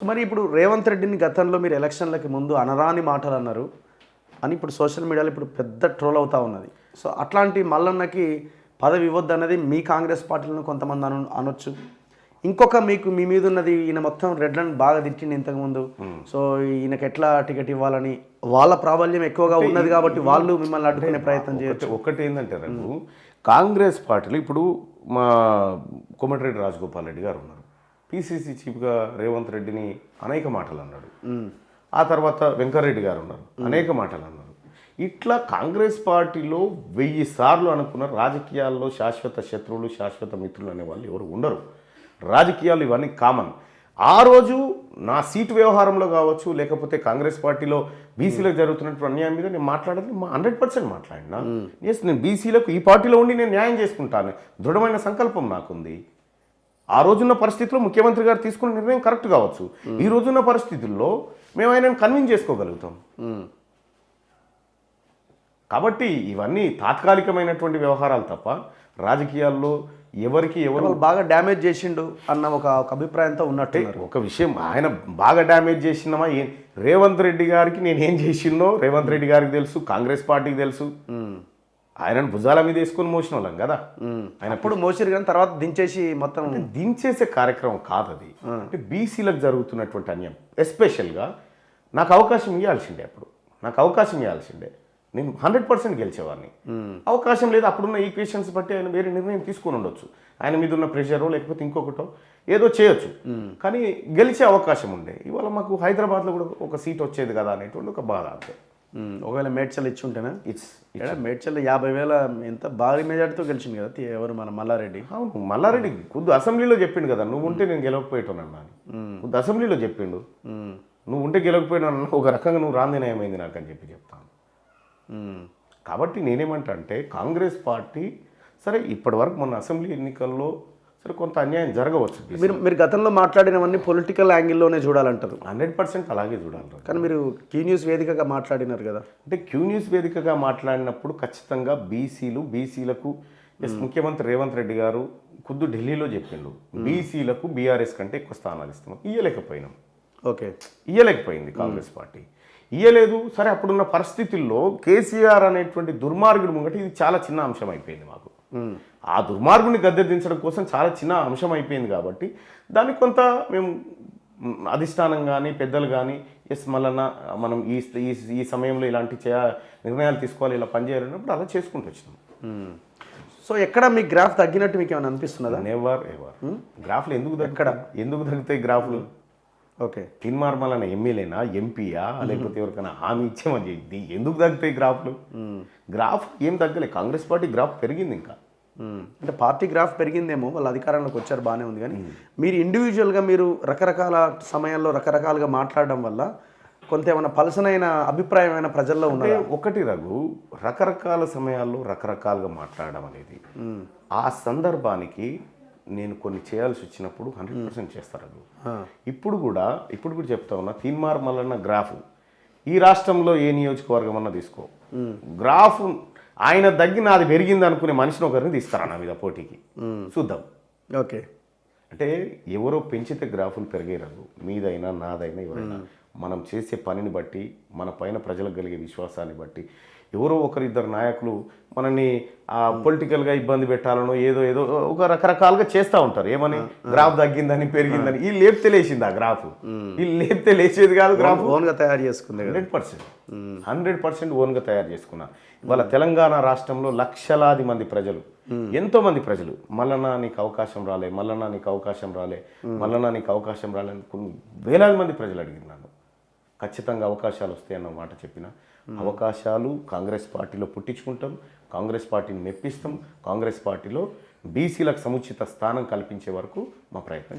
మరి ఇప్పుడు రేవంత్ రెడ్డిని గతంలో మీరు ఎలక్షన్లకి ముందు అనరాని మాటలు అన్నారు అని ఇప్పుడు సోషల్ మీడియాలో ఇప్పుడు పెద్ద ట్రోల్ అవుతా ఉన్నది. సో అట్లాంటి మల్లన్నకి పదవి ఇవ్వద్దు అన్నది మీ కాంగ్రెస్ పార్టీలను కొంతమంది అనొచ్చు. ఇంకొక మీకు మీ మీద ఉన్నది ఈయన మొత్తం రెడ్లను బాగా తిట్టింది ఇంతకుముందు. సో ఈయనకి ఎట్లా టికెట్ ఇవ్వాలని వాళ్ళ ప్రాబల్యం ఎక్కువగా ఉన్నది కాబట్టి వాళ్ళు మిమ్మల్ని అడ్డుకునే ప్రయత్నం చేయొచ్చు. ఒకటి ఏంటంటే రంగు కాంగ్రెస్ పార్టీలు ఇప్పుడు మా కోమటిరెడ్డి రాజగోపాల్ రెడ్డి గారు ఉన్నారు. పిసిసి చీఫ్గా రేవంత్ రెడ్డిని అనేక మాటలు అన్నాడు. ఆ తర్వాత వెంకరెడ్డి గారు ఉన్నారు, అనేక మాటలు అన్నారు. ఇట్లా కాంగ్రెస్ పార్టీలో 1000 సార్లు అనుకున్నారు రాజకీయాల్లో శాశ్వత శత్రువులు శాశ్వత మిత్రులు అనేవాళ్ళు ఎవరు ఉండరు. రాజకీయాలు ఇవన్నీ కామన్. ఆ రోజు నా సీటు వ్యవహారంలో కావచ్చు, లేకపోతే కాంగ్రెస్ పార్టీలో బీసీలకు జరుగుతున్నటువంటి అన్యాయం మీద నేను మాట్లాడేది 100% మాట్లాడినా. ఎస్, నేను బీసీలకు ఈ పార్టీలో ఉండి నేను న్యాయం చేసుకుంటాను, దృఢమైన సంకల్పం నాకుంది. ఆ రోజున్న పరిస్థితుల్లో ముఖ్యమంత్రి గారు తీసుకున్న నిర్ణయం కరెక్ట్ కావచ్చు. ఈ రోజున్న పరిస్థితుల్లో మేము ఆయనను కన్విన్స్ చేసుకోగలుగుతాం. కాబట్టి ఇవన్నీ తాత్కాలికమైనటువంటి వ్యవహారాలు తప్ప రాజకీయాల్లో ఎవరికి ఎవరు బాగా డ్యామేజ్ చేసిండు అన్న ఒక అభిప్రాయంతో ఉన్నట్టే. ఒక విషయం, ఆయన బాగా డ్యామేజ్ చేసినామా రేవంత్ రెడ్డి గారికి నేను ఏం చేసినో రేవంత్ రెడ్డి గారికి తెలుసు, కాంగ్రెస్ పార్టీకి తెలుసు. ఆయనను భుజాల మీద వేసుకొని మోసిన వాళ్ళం కదా. ఆయన అప్పుడు మోసిరు కానీ తర్వాత దించేసి మొత్తం దించేసే కార్యక్రమం కాదు అది. అంటే బీసీలకు జరుగుతున్నటువంటి అన్యాయం. ఎస్పెషల్గా నాకు అవకాశం ఇవ్వాల్సిండే, అప్పుడు నాకు అవకాశం ఇవ్వాల్సిండే, నేను 100% గెలిచేవాడిని. అవకాశం లేదు, అప్పుడున్న ఈక్వేషన్స్ బట్టి ఆయన వేరే నిర్ణయం తీసుకొని ఉండొచ్చు. ఆయన మీద ఉన్న ప్రెషరో లేకపోతే ఇంకొకటో ఏదో చేయొచ్చు, కానీ గెలిచే అవకాశం ఉండే. ఇవాళ మాకు హైదరాబాద్లో కూడా ఒక సీట్ వచ్చేది కదా అనేటువంటి ఒక బాధ. అంతే. ఒకవేళ మేడ్చల్ ఇచ్చి ఉంటేనా మేడ్చల్ 50,000 ఎంత భారీ మెజార్టీతో గెలిచింది కదా ఎవరు మన మల్లారెడ్డి. అవును, మల్లారెడ్డి కొద్ది అసెంబ్లీలో చెప్పిండు కదా, నువ్వు ఉంటే నేను గెలవకపోయేటోనన్నా అని. కొద్ది అసెంబ్లీలో చెప్పిండు, నువ్వు ఉంటే గెలవకపోయినా ఒక రకంగా నువ్వు రాంది ఏమైంది నాకు అని చెప్తాను. కాబట్టి నేనేమంటా అంటే కాంగ్రెస్ పార్టీ సరే ఇప్పటి వరకు మొన్న అసెంబ్లీ ఎన్నికల్లో సరే కొంత అన్యాయం జరగవచ్చు. మీరు గతంలో మాట్లాడినవన్నీ పొలిటికల్ యాంగిల్లోనే చూడాలంటారు. 100% అలాగే చూడాలి. కానీ మీరు క్యూ న్యూస్ వేదికగా మాట్లాడినారు కదా. అంటే క్యూ న్యూస్ వేదికగా మాట్లాడినప్పుడు ఖచ్చితంగా బీసీలకు ముఖ్యమంత్రి రేవంత్ రెడ్డి గారు ఖుద్దు ఢిల్లీలో చెప్పిండు, బీసీలకు బీఆర్ఎస్ కంటే ఎక్కువ స్థానాలు ఇస్తున్నాం. ఇయ్యలేకపోయినాం. ఓకే, ఇయ్యలేకపోయింది కాంగ్రెస్ పార్టీ, ఇయ్యలేదు. సరే అప్పుడున్న పరిస్థితుల్లో కేసీఆర్ అనేటువంటి దుర్మార్గుడు ముంగట ఇది చాలా చిన్న అంశం అయిపోయింది మాకు. ఆ దుర్మార్గుని గద్దెదించడం కోసం చాలా చిన్న అంశం అయిపోయింది కాబట్టి దానికి కొంత మేము అధిష్టానం కానీ పెద్దలు కానీ మళ్ళీ మనం ఈ సమయంలో ఇలాంటి నిర్ణయాలు తీసుకోవాలి, ఇలా పనిచేయాలన్నప్పుడు అలా చేసుకుంటూ వచ్చినాం. సో ఎక్కడ మీ గ్రాఫ్ తగ్గినట్టు మీకు ఏమైనా అనిపిస్తున్నదా? ఎవర్ గ్రాఫ్లు ఎందుకు తగ్గుతాయి గ్రాఫ్లు? ఓకే, తిన్మార్మలన్న ఎమ్మెల్యేనా ఎంపీయా లేకపోతే ఎవరికైనా హామీ ఇచ్చామని చెప్పి ఎందుకు తగ్గుతాయి గ్రాఫ్లు? గ్రాఫ్ ఏం తగ్గలే, కాంగ్రెస్ పార్టీ గ్రాఫ్ పెరిగింది. ఇంకా అంటే పార్టీ గ్రాఫ్ పెరిగిందేమో, వాళ్ళు అధికారంలోకి వచ్చారు బాగానే ఉంది. కానీ మీరు ఇండివిజువల్గా మీరు రకరకాల సమయాల్లో రకరకాలుగా మాట్లాడడం వల్ల కొంత ఏమైనా పలసనైన అభిప్రాయమైన ప్రజల్లో ఉన్నది. ఒకటి రఘు, రకరకాల సమయాల్లో రకరకాలుగా మాట్లాడడం అనేది ఆ సందర్భానికి నేను కొన్ని చేయాల్సి వచ్చినప్పుడు 100% చేస్తారు. ఇప్పుడు కూడా చెప్తా ఉన్నా, తీన్మార్ మల్లన్న గ్రాఫ్ ఈ రాష్ట్రంలో ఏ నియోజకవర్గం అన్నా తీసుకో, గ్రాఫ్ ఆయన దగ్గర నాది పెరిగింది అనుకునే మనిషిని ఒకరిని తీస్తారా నా మీద పోటీకి, చూద్దాం. ఓకే, అంటే ఎవరో పెంచితే గ్రాఫులు పెరిగేరాదు, మీదైనా నాదైనా ఎవరైనా మనం చేసే పనిని బట్టి మన పైన ప్రజలకు కలిగే విశ్వాసాన్ని బట్టి ఎవరో ఒకరిద్దరు నాయకులు మనల్ని పొలిటికల్గా ఇబ్బంది పెట్టాలనో ఏదో ఒక రకరకాలుగా చేస్తూ ఉంటారు. ఏమని గ్రాఫ్ తగ్గిందని పెరిగిందని ఈ లేపితే లేచింది ఆ గ్రాఫ్, ఈ లేపితే లేచేది కాదు. గ్రాఫ్ ఓన్గా తయారు చేసుకుంది. 100% ఓన్గా తయారు చేసుకున్నా. ఇవాళ తెలంగాణ రాష్ట్రంలో లక్షలాది మంది ప్రజలు, ఎంతో మంది ప్రజలు మల్లన్న నీకు అవకాశం రాలే, మల్లన్న నీకు అవకాశం రాలే, మల్లన్న నీకు అవకాశం రాలే కొన్ని వేలాది మంది ప్రజలు అడిగినాను. ఖచ్చితంగా అవకాశాలు వస్తాయన్న మాట చెప్పిన. అవకాశాలు కాంగ్రెస్ పార్టీలో పుట్టించుకుంటాం, కాంగ్రెస్ పార్టీని మెప్పిస్తాం, కాంగ్రెస్ పార్టీలో బీసీలకు సముచిత స్థానం కల్పించే వరకు మా ప్రయత్నం.